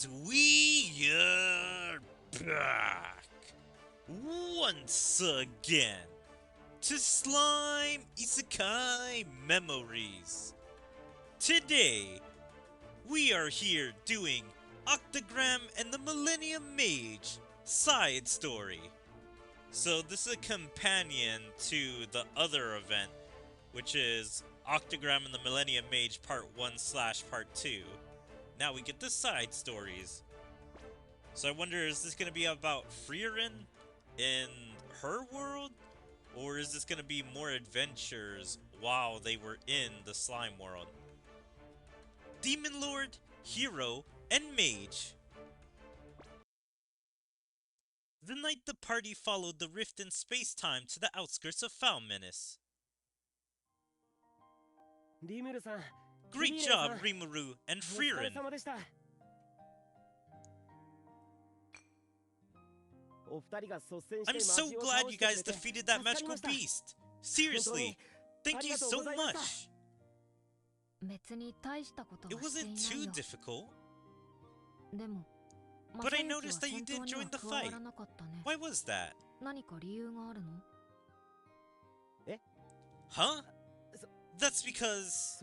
And we are back once again to Slime Isekai Memories. Today, we are here doing Octagram and the Millennium Mage Side Story. So this is a companion to the other event, which is Octagram and the Millennium Mage Part 1/Part 2. Now we get the side stories. So I wonder, is this going to be about Frieren in her world? Or is this going to be more adventures while they were in the slime world? Demon Lord, Hero, and Mage. The night the party followed the rift in space-time to the outskirts of Foul Menace. Great job, Rimuru and Frieren! I'm so glad you guys defeated that magical beast! Seriously, thank you so much! It wasn't too difficult. But I noticed that you didn't join the fight. Why was that? Huh? That's because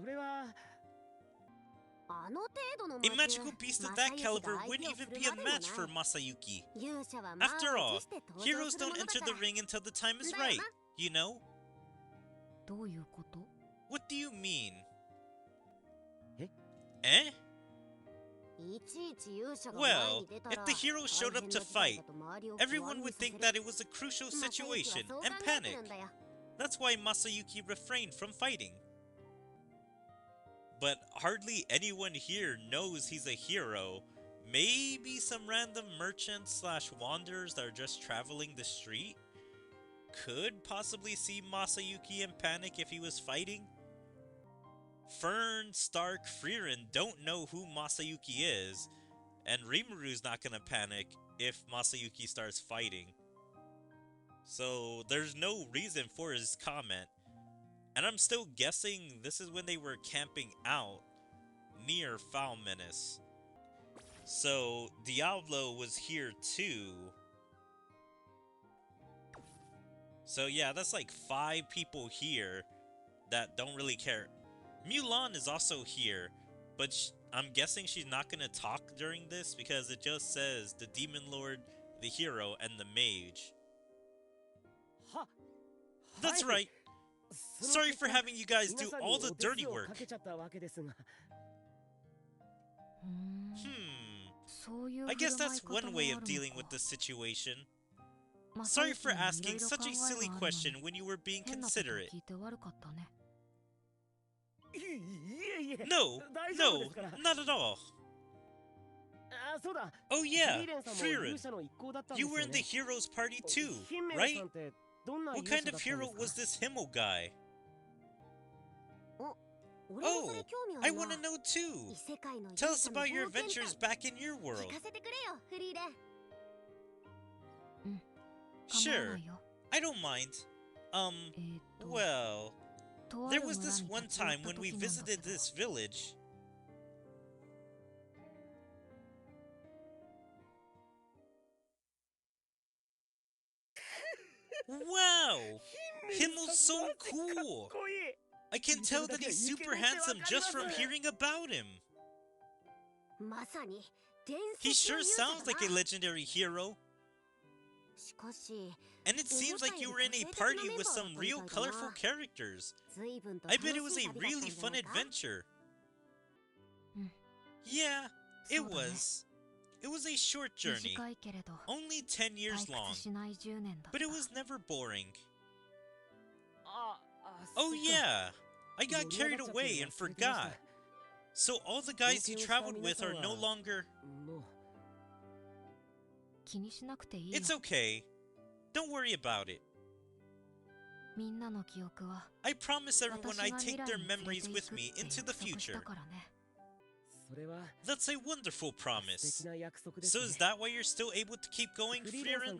a magical beast of that caliber wouldn't even be a match for Masayuki. After all, heroes don't enter the ring until the time is right, you know? What do you mean? Eh? Well, if the hero showed up to fight, everyone would think that it was a crucial situation and panic. That's why Masayuki refrained from fighting. But hardly anyone here knows he's a hero. Maybe some random merchants / wanderers that are just traveling the street could possibly see Masayuki and panic if he was fighting. Fern, Stark, Frieren don't know who Masayuki is, and Rimuru's not gonna panic if Masayuki starts fighting. So there's no reason for his comment. And I'm still guessing this is when they were camping out near Foul Menace. So Diablo was here too. So yeah, that's like 5 people here that don't really care. Mulan is also here, but I'm guessing she's not going to talk during this because it just says the Demon Lord, the Hero, and the Mage. That's right! Sorry for having you guys do all the dirty work. I guess that's one way of dealing with this situation. Sorry for asking such a silly question when you were being considerate. No, not at all. Oh yeah, Frieren, you were in the hero's party too, right? What kind of hero was this Himmel guy? Oh, I want to know too. Tell us about your adventures back in your world. Sure, I don't mind. Well, there was this one time when we visited this village. Wow! Himmel's so cool! I can tell that he's super handsome just from hearing about him. He sure sounds like a legendary hero. And it seems like you were in a party with some real colorful characters. I bet it was a really fun adventure. Yeah, it was. It was a short journey, only 10 years long, but it was never boring. Oh yeah, I got carried away and forgot. So all the guys you traveled with are no longer... It's okay. Don't worry about it. I promise everyone I take their memories with me into the future. That's a wonderful promise. So is that why you're still able to keep going, Frieren?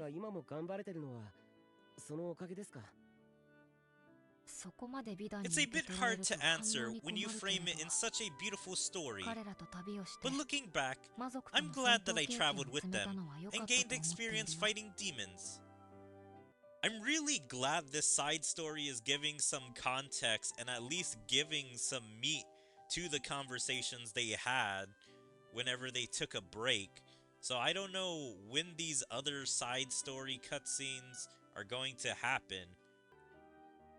It's a bit hard to answer when you frame it in such a beautiful story, but looking back, I'm glad that I traveled with them and gained experience fighting demons. I'm really glad this side story is giving some context and at least giving some meat to the conversations they had whenever they took a break. So I don't know when these other side story cutscenes are going to happen.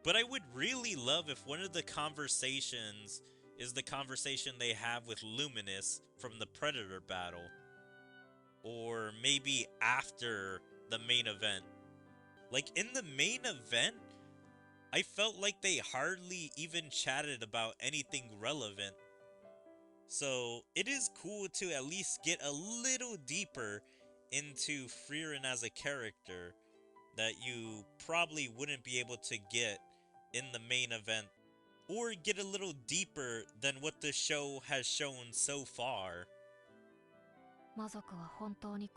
But I would really love if one of the conversations is the conversation they have with Luminous from the Predator battle. Or maybe after the main event. Like, in the main event, I felt like they hardly even chatted about anything relevant. So, it is cool to at least get a little deeper into Frieren as a character that you probably wouldn't be able to get in the main event, or get a little deeper than what the show has shown so far.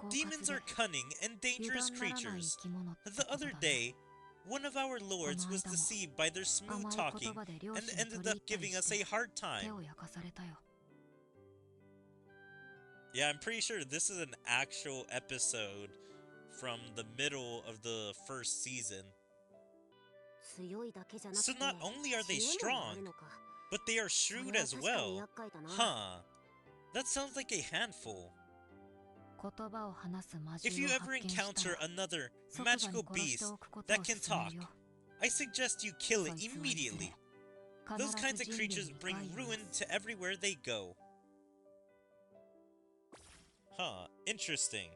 Demons are cunning and dangerous creatures. The other day, one of our lords was deceived by their smooth talking and ended up giving us a hard time. Yeah, I'm pretty sure this is an actual episode from the middle of the first season. So not only are they strong, but they are shrewd as well. Huh. That sounds like a handful. If you ever encounter another magical beast that can talk, I suggest you kill it immediately. Those kinds of creatures bring ruin to everywhere they go. Huh, interesting.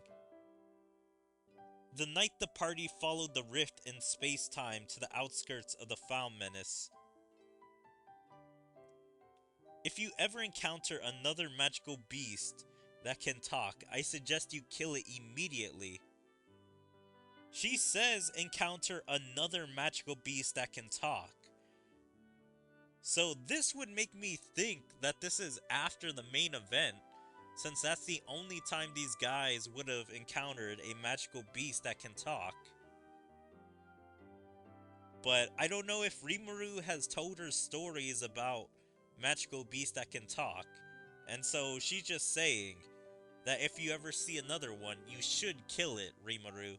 The night the party followed the rift in space-time to the outskirts of the Foul Menace. If you ever encounter another magical beast that can talk, I suggest you kill it immediately. She says encounter another magical beast that can talk. So this would make me think that this is after the main event, since that's the only time these guys would have encountered a magical beast that can talk. But I don't know if Rimuru has told her stories about magical beasts that can talk. And so she's just saying that if you ever see another one, you should kill it, Rimuru.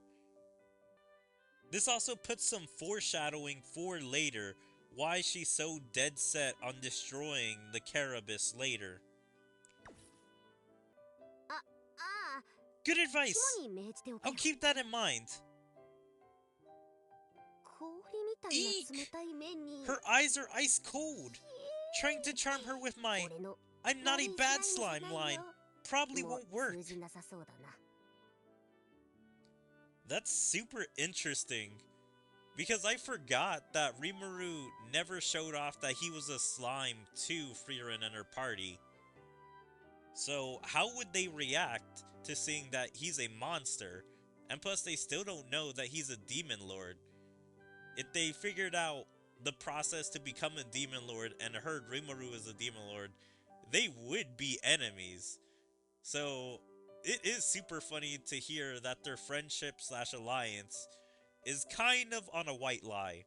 This also puts some foreshadowing for later, why she's so dead set on destroying the Carabus later. Good advice! I'll keep that in mind. Eek! Her eyes are ice cold! Trying to charm her with my "I'm not a bad slime" line probably won't work. That's super interesting, because I forgot that Rimuru never showed off that he was a slime to Frieren and her party. So how would they react to seeing that he's a monster? And plus they still don't know that he's a demon lord. If they figured out the process to become a demon lord and heard Rimuru is a demon lord, they would be enemies. So it is super funny to hear that their friendship / alliance is kind of on a white lie.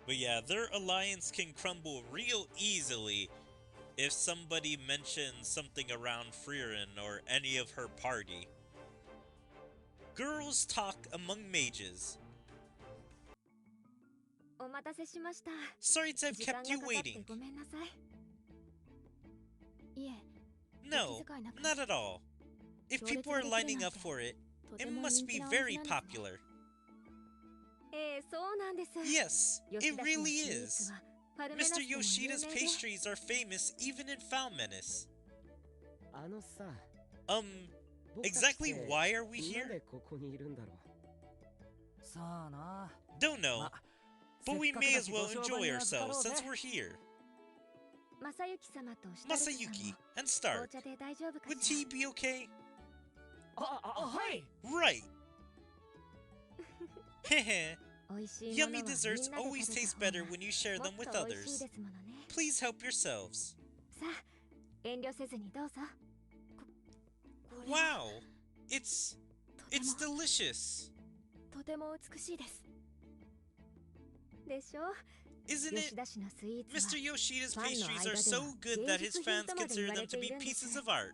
But yeah, their alliance can crumble real easily if somebody mentions something around Frieren or any of her party. Girls talk among mages. Sorry to have kept you waiting. No, not at all. If people are lining up for it, it must be very popular. Yes, it really is. Mr. Yoshida's pastries are famous even in Foul Menace. Exactly why are we here? Don't know, but we may as well enjoy ourselves since we're here. Masayuki, and start. Would tea be okay? Right! Hehe. Yummy desserts always taste better when you share them with others. Please help yourselves. Wow! It's delicious. Isn't it? Mr. Yoshida's pastries are so good that his fans consider them to be pieces of art.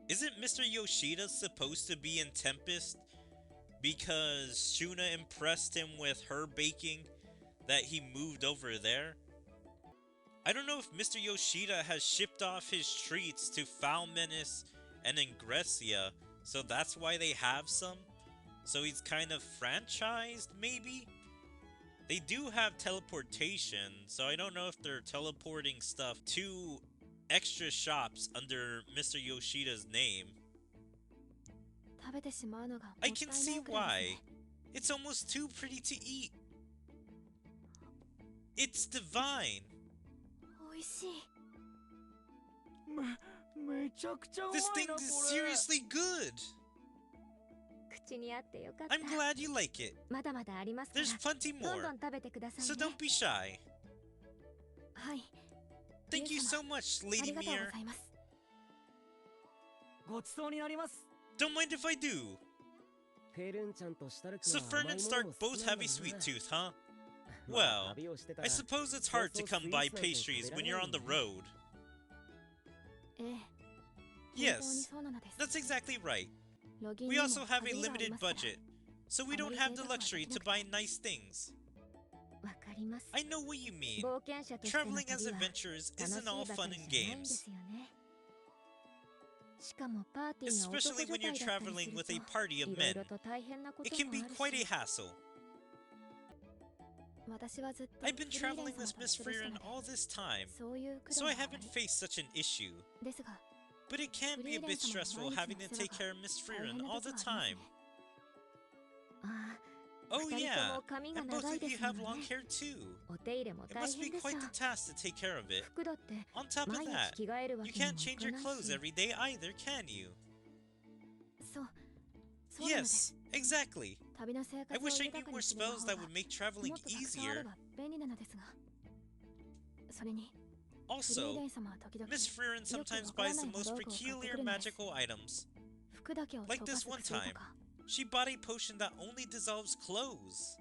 Isn't Mr. Yoshida supposed to be in Tempest because Shuna impressed him with her baking that he moved over there? I don't know if Mr. Yoshida has shipped off his treats to Foul Menace and Ingressia, so that's why they have some? So he's kind of franchised, maybe? They do have teleportation, so I don't know if they're teleporting stuff to extra shops under Mr. Yoshida's name. I can see why. It's almost too pretty to eat. It's divine. This thing is seriously good. I'm glad you like it. There's plenty more, so don't be shy. Thank you so much, Lady Mir. Don't mind if I do. So Frieren and Stark both have a sweet tooth, huh? Well, I suppose it's hard to come by pastries when you're on the road. Yes, that's exactly right. We also have a limited budget, so we don't have the luxury to buy nice things. I know what you mean. Traveling as adventurers isn't all fun and games. Especially when you're traveling with a party of men. It can be quite a hassle. I've been traveling with Miss Frieren all this time, so I haven't faced such an issue. But it can be a bit stressful having to take care of Miss Frieren all the time. Oh yeah, and both of you have long hair too. It must be quite the task to take care of it. On top of that, you can't change your clothes every day either, can you? Yes, exactly. I wish I knew more spells that would make traveling easier. Also, Miss Frieren sometimes buys the most peculiar magical items. Like this one time, she bought a potion that only dissolves clothes.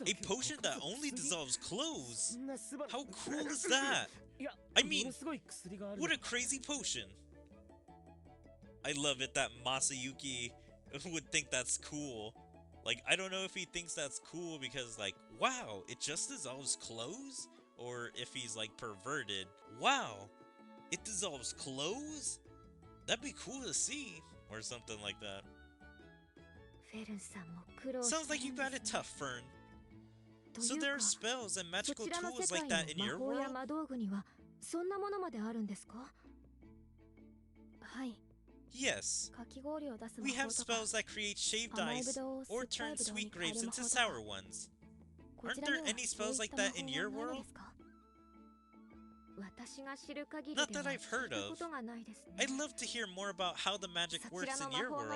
A potion that only dissolves clothes? How cool is that? I mean, what a crazy potion. I love it that Masayuki would think that's cool. Like, I don't know if he thinks that's cool because, like, wow, it just dissolves clothes? Or if he's, like, perverted. Wow, it dissolves clothes? That'd be cool to see. Or something like that. Sounds like you got it tough, Fern. So there are spells and magical tools like that in your world? Yes. We have spells that create shaved ice or turn sweet grapes into sour ones. Aren't there any spells like that in your world? Not that I've heard of. I'd love to hear more about how the magic works in your world.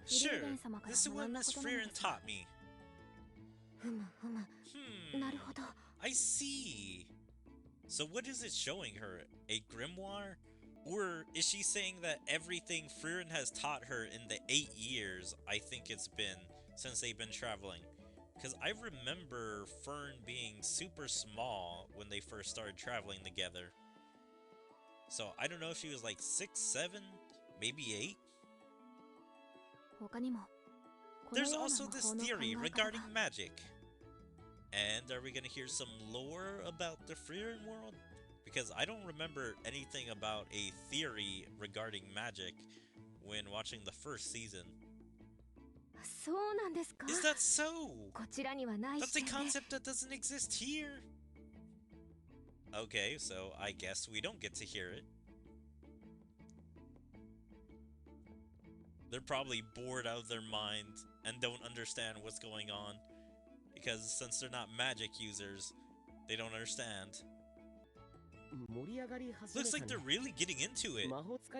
Sure, this is what Miss Frieren taught me. I see. So what is it showing her? A grimoire? Or is she saying that everything Frieren has taught her in the 8 years I think it's been since they've been traveling? Because I remember Fern being super small when they first started traveling together. So I don't know if she was like 6, 7, maybe 8? There's also this theory regarding magic. And are we going to hear some lore about the Frieren world? Because I don't remember anything about a theory regarding magic when watching the first season. Is that so? That's a concept that doesn't exist here. Okay, so I guess we don't get to hear it. They're probably bored out of their mind and don't understand what's going on. Because since they're not magic users, they don't understand. Looks like they're really getting into it.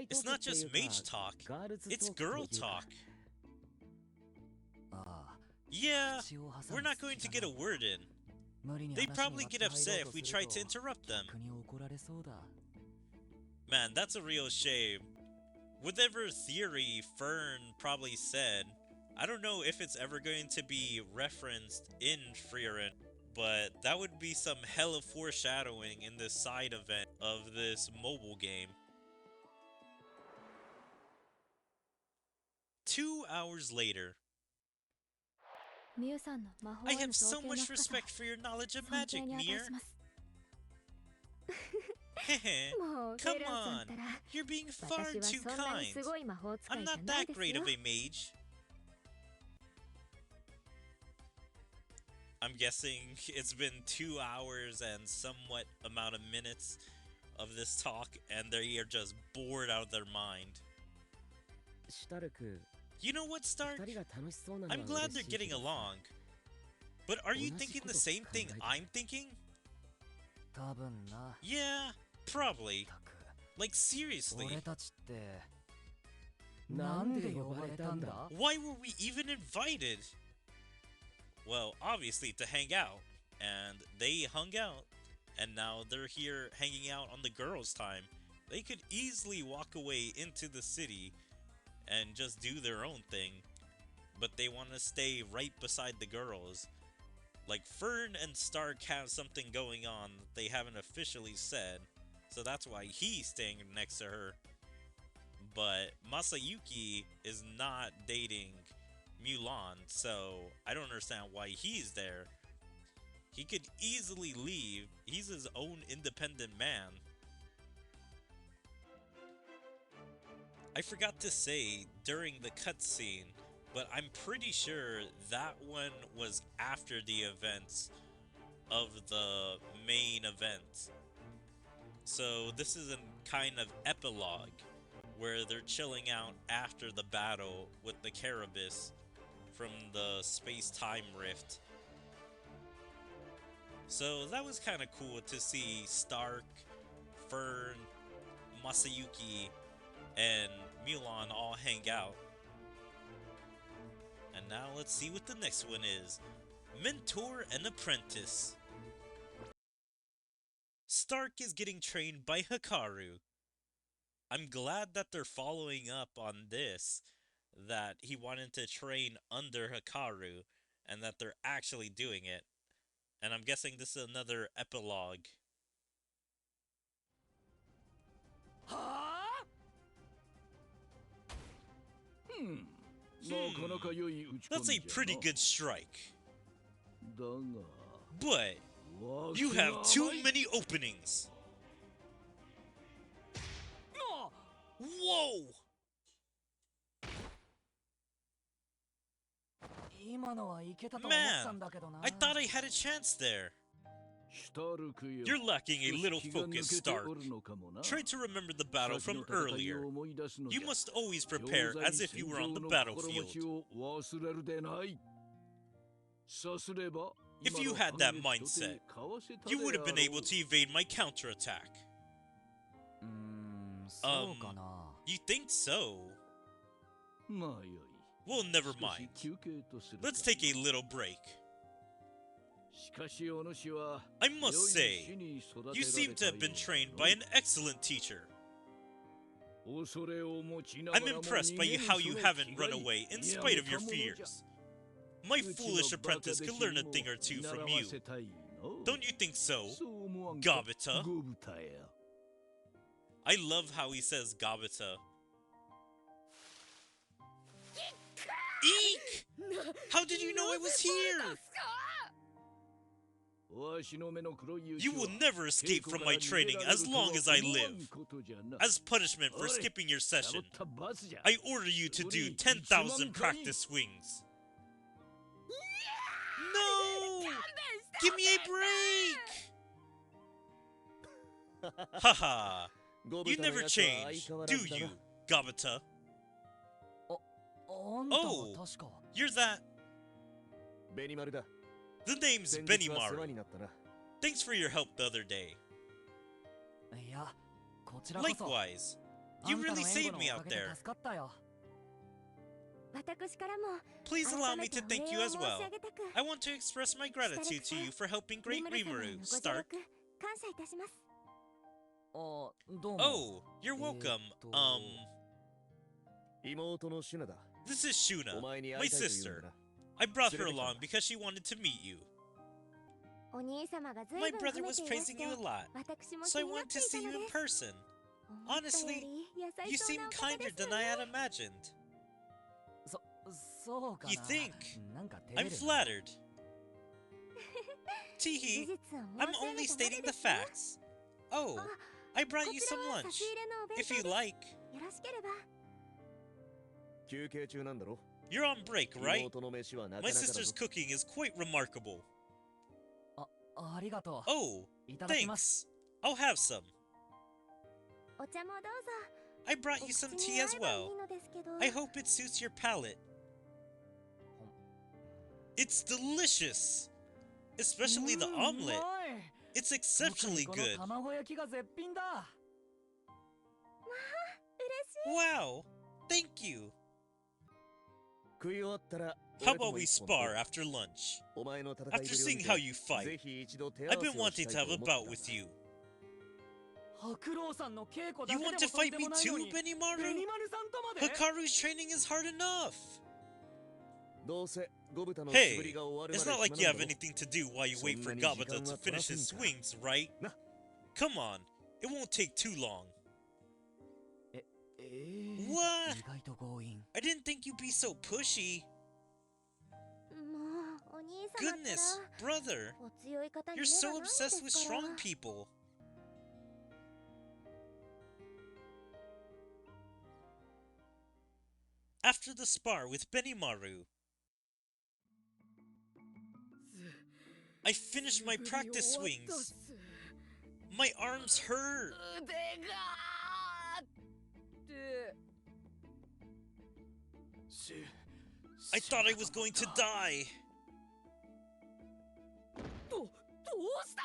It's not just mage talk, it's girl talk. Yeah, we're not going to get a word in. They'd probably get upset if we tried to interrupt them. Man, that's a real shame. Whatever theory Fern probably said, I don't know if it's ever going to be referenced in Frieren, but that would be some hella foreshadowing in this side event of this mobile game. 2 hours later. I have so much respect for your knowledge of magic, Mir. Come on, you're being far too kind. I'm not that great of a mage. I'm guessing it's been 2 hours and somewhat amount of minutes of this talk, and they are just bored out of their mind. You know what, Stark? I'm glad they're getting along. But are you thinking the same thing I'm thinking? Yeah, probably. Like, seriously. Why were we even invited? Well, obviously to hang out. And they hung out. And now they're here hanging out on the girls' time. They could easily walk away into the city and just do their own thing, but they want to stay right beside the girls. Like, Fern and Stark have something going on that they haven't officially said, so that's why he's staying next to her. But Masayuki is not dating Mulan, so I don't understand why he's there. He could easily leave. He's his own independent man. I forgot to say during the cutscene, but I'm pretty sure that one was after the events of the main event. So this is a kind of epilogue where they're chilling out after the battle with the Carabus from the space-time rift. So that was kind of cool to see Stark, Fern, Masayuki, and Mulan all hang out. And now let's see what the next one is. Mentor and Apprentice. Stark is getting trained by Hikaru. I'm glad that they're following up on this, that he wanted to train under Hikaru, and that they're actually doing it. And I'm guessing this is another epilogue. That's a pretty good strike. But you have too many openings. Whoa! Man, I thought I had a chance there. You're lacking a little focus, Stark. Try to remember the battle from earlier. You must always prepare as if you were on the battlefield. If you had that mindset, you would have been able to evade my counterattack. You think so? Well, never mind. Let's take a little break. I must say, you seem to have been trained by an excellent teacher. I'm impressed by how you haven't run away in spite of your fears. My foolish apprentice could learn a thing or two from you. Don't you think so, Gabata? I love how he says Gabata. Eek! How did you know I was here? You will never escape from my training as long as I live. As punishment for skipping your session, I order you to do 10,000 practice swings. No! Give me a break! Haha! You never change, do you, Gabata? Oh! You're that... The name's Benimaru. Thanks for your help the other day. Likewise. You really saved me out there. Please allow me to thank you as well. I want to express my gratitude to you for helping Great Rimuru, Stark. Oh, you're welcome. This is Shuna, my sister. I brought her along because she wanted to meet you. My brother was praising you a lot, so I wanted to see you in person. Honestly, you seem kinder than I had imagined. You think? I'm flattered. Teehee, I'm only stating the facts. Oh, I brought you some lunch, if you like. You're on break, right? My sister's cooking is quite remarkable. Oh, thanks. I'll have some. I brought you some tea as well. I hope it suits your palate. It's delicious! Especially the omelet. It's exceptionally good. Wow! Thank you! How about we spar after lunch? After seeing how you fight, I've been wanting to have a bout with you. You want to fight me too, Benimaru? Hikaru's training is hard enough! Hey, it's not like you have anything to do while you wait for Gabata to finish his swings, right? Come on, it won't take too long. What? I didn't think you'd be so pushy. Goodness, brother, you're so obsessed with strong people. After the spar with Benimaru, I finished my practice swings. My arms hurt. I thought I was going to die.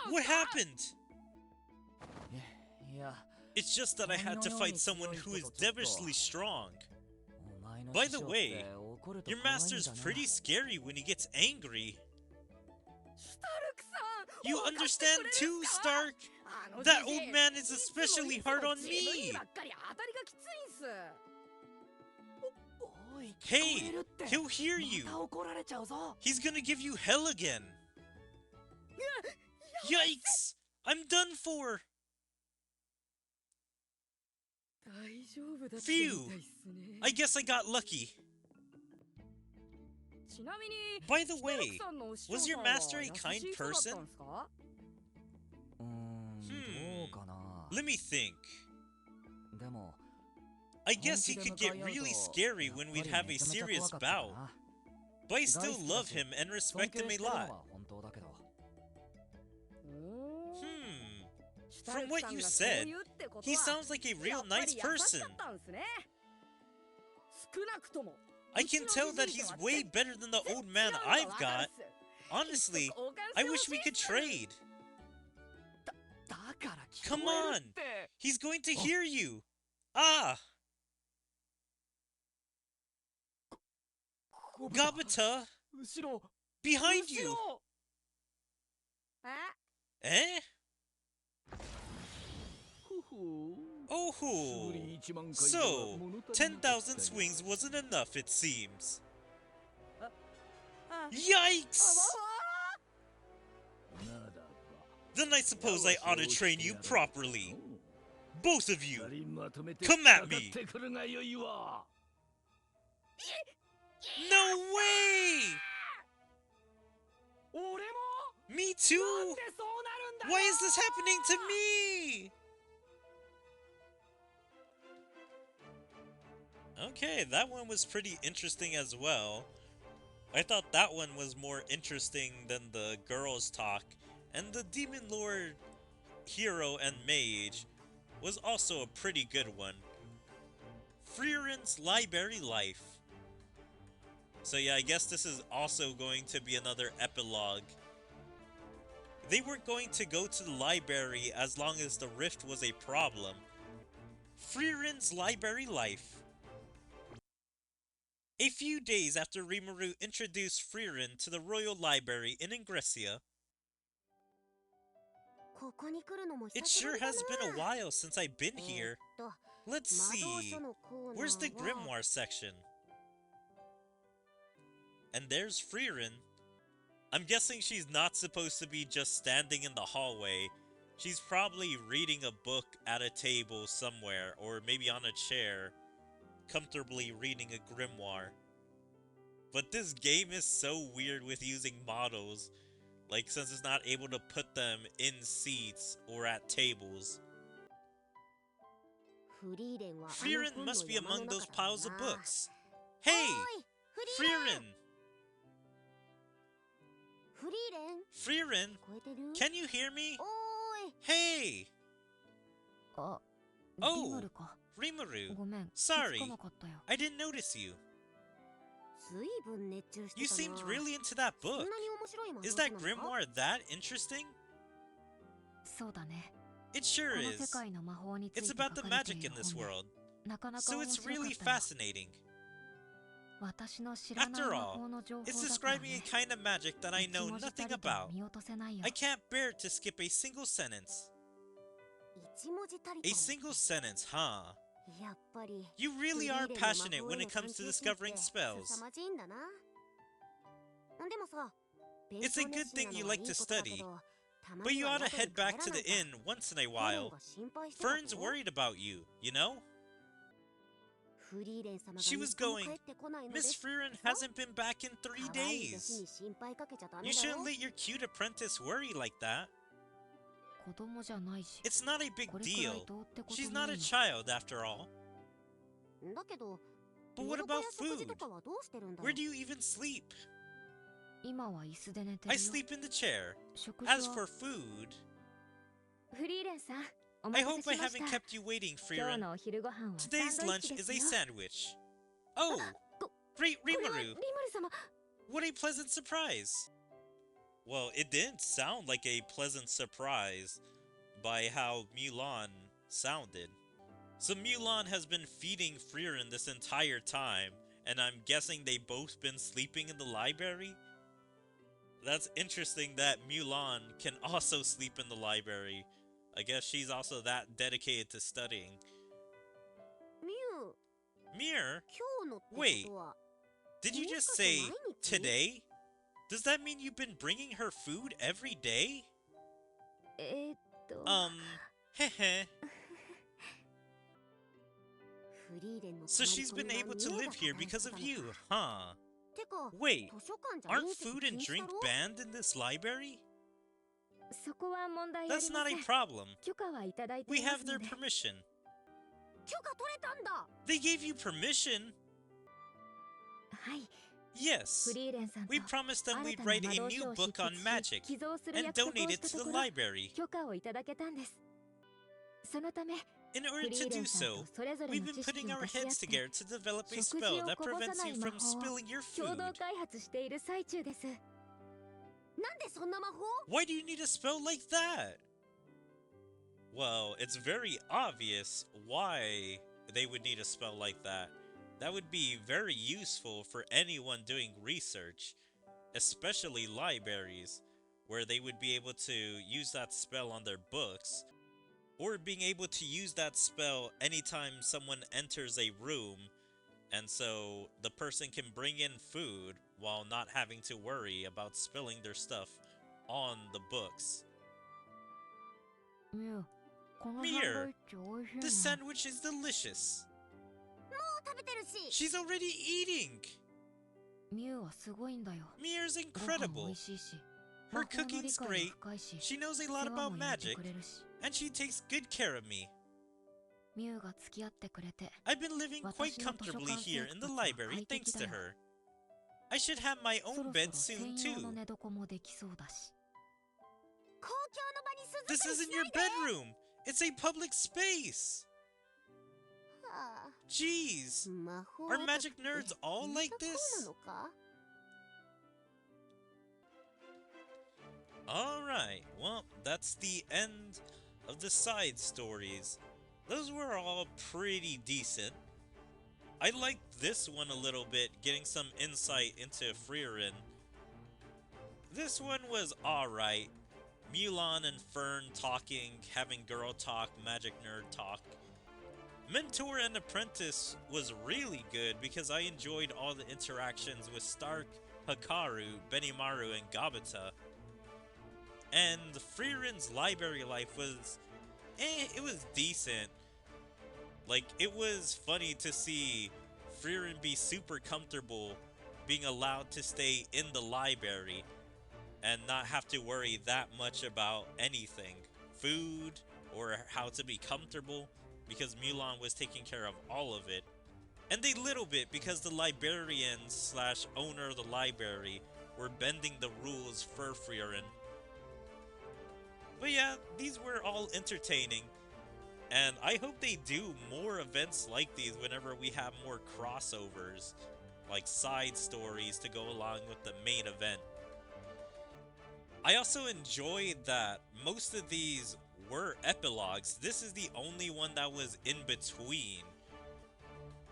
What happened? It's just that I had to fight someone who is devilishly strong. By the way, your master's pretty scary when he gets angry. You understand too, Stark? That old man is especially hard on me! Hey, he'll hear you! He's gonna give you hell again! Yikes! I'm done for! Phew! I guess I got lucky. By the way, was your master a kind person? Let me think. I guess he could get really scary when we'd have a serious bout. But I still love him and respect him a lot. From what you said, he sounds like a real nice person. I can tell that he's way better than the old man I've got. Honestly, I wish we could trade. Come on! He's going to hear you! Ah! Gabata! Behind you! Eh? Oh, so 10,000 swings wasn't enough, it seems. Yikes! Then I suppose I ought to train you properly. Both of you, come at me! No way! Me too! Why is this happening to me? Okay, that one was pretty interesting as well. I thought that one was more interesting than the girls' talk, and the Demon Lord hero and mage was also a pretty good one. Frieren's library life. So yeah, I guess this is also going to be another epilogue. They weren't going to go to the library as long as the rift was a problem. Frieren's library life. A few days after Rimuru introduced Frieren to the Royal Library in Ingressia, it sure has been a while since I've been here. Let's see. Where's the grimoire section? And there's Frieren. I'm guessing she's not supposed to be just standing in the hallway. She's probably reading a book at a table somewhere, or maybe on a chair, comfortably reading a grimoire. But this game is so weird with using models, like since it's not able to put them in seats or at tables. Frieren must be among those piles of books. Hey! Frieren! Frieren! Can you hear me? Hey! Oh, Rimuru. Sorry, I didn't notice you. You seemed really into that book. Is that grimoire that interesting? It sure is. It's about the magic in this world. So it's really fascinating. After all, it's describing a kind of magic that I know nothing about. I can't bear to skip a single sentence. A single sentence, huh? You really are passionate when it comes to discovering spells. It's a good thing you like to study, but you ought to head back to the inn once in a while. Fern's worried about you, you know? She was going, Miss Frieren hasn't been back in 3 days. You shouldn't let your cute apprentice worry like that. It's not a big deal. She's not a child after all. But what about food? Where do you even sleep? I sleep in the chair. As for food... I hope I haven't kept you waiting, Frieren. Today's lunch is a sandwich. Oh! Great Rimuru! What a pleasant surprise! Well, it didn't sound like a pleasant surprise by how Mulan sounded. So Mulan has been feeding Frieren this entire time, and I'm guessing they both been sleeping in the library? That's interesting that Mulan can also sleep in the library. I guess she's also that dedicated to studying. Mir? Wait, did you just say today? Does that mean you've been bringing her food every day? Heh. So she's been able to live here because of you, huh? Wait, aren't food and drink banned in this library? That's not a problem. We have their permission. They gave you permission? Yes. We promised them we'd write a new book on magic and donate it to the library. In order to do so, we've been putting our heads together to develop a spell that prevents you from spilling your food. Why do you need a spell like that? Well, it's very obvious why they would need a spell like that. That would be very useful for anyone doing research, especially libraries, where they would be able to use that spell on their books, or being able to use that spell anytime someone enters a room, and so the person can bring in food while not having to worry about spilling their stuff on the books. Mir, this sandwich is delicious. She's already eating! Mir's incredible. Her cooking's great, she knows a lot about magic, and she takes good care of me. I've been living quite comfortably here in the library thanks to her. I should have my own bed soon too. This isn't your bedroom! It's a public space! Jeez, are magic nerds all like this? Alright, well, that's the end of the side stories. Those were all pretty decent. I liked this one a little bit, getting some insight into Frieren. This one was alright. Mulan and Fern talking, having girl talk, magic nerd talk. Mentor and Apprentice was really good because I enjoyed all the interactions with Stark, Hikaru, Benimaru, and Gabata. And Frieren's library life was, it was decent. Like, it was funny to see Frieren be super comfortable being allowed to stay in the library and not have to worry that much about anything. Food, or how to be comfortable, because Mulan was taking care of all of it. And a little bit because the librarian slash owner of the library were bending the rules for Frieren. But yeah, these were all entertaining. And I hope they do more events like these whenever we have more crossovers, like side stories to go along with the main event. I also enjoyed that most of these were epilogues. This is the only one that was in between.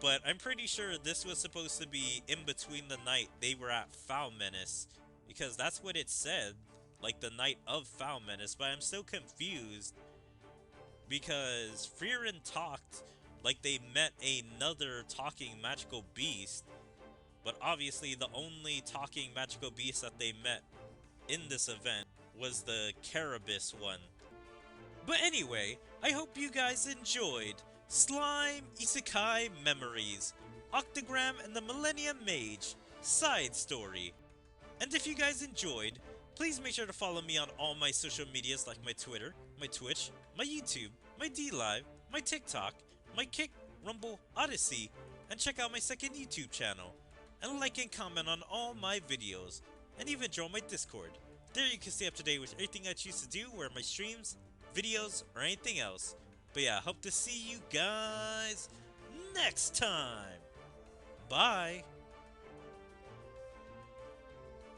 But I'm pretty sure this was supposed to be in between the night they were at Foul Menace, because that's what it said, like the night of Foul Menace, but I'm still confused because Frieren talked like they met another talking magical beast, but obviously the only talking magical beast that they met in this event was the Carabus one. But anyway, I hope you guys enjoyed Slime Isekai Memories, Octagram and the Millennium Mage Side Story. And if you guys enjoyed, please make sure to follow me on all my social medias like my Twitter, my Twitch, my YouTube, my DLive, my TikTok, my Kick, Rumble, Odyssey, and check out my second YouTube channel. And like and comment on all my videos, and even join my Discord. There you can stay up to date with everything I choose to do, where my streams, videos, or anything else. But yeah, hope to see you guys next time. Bye!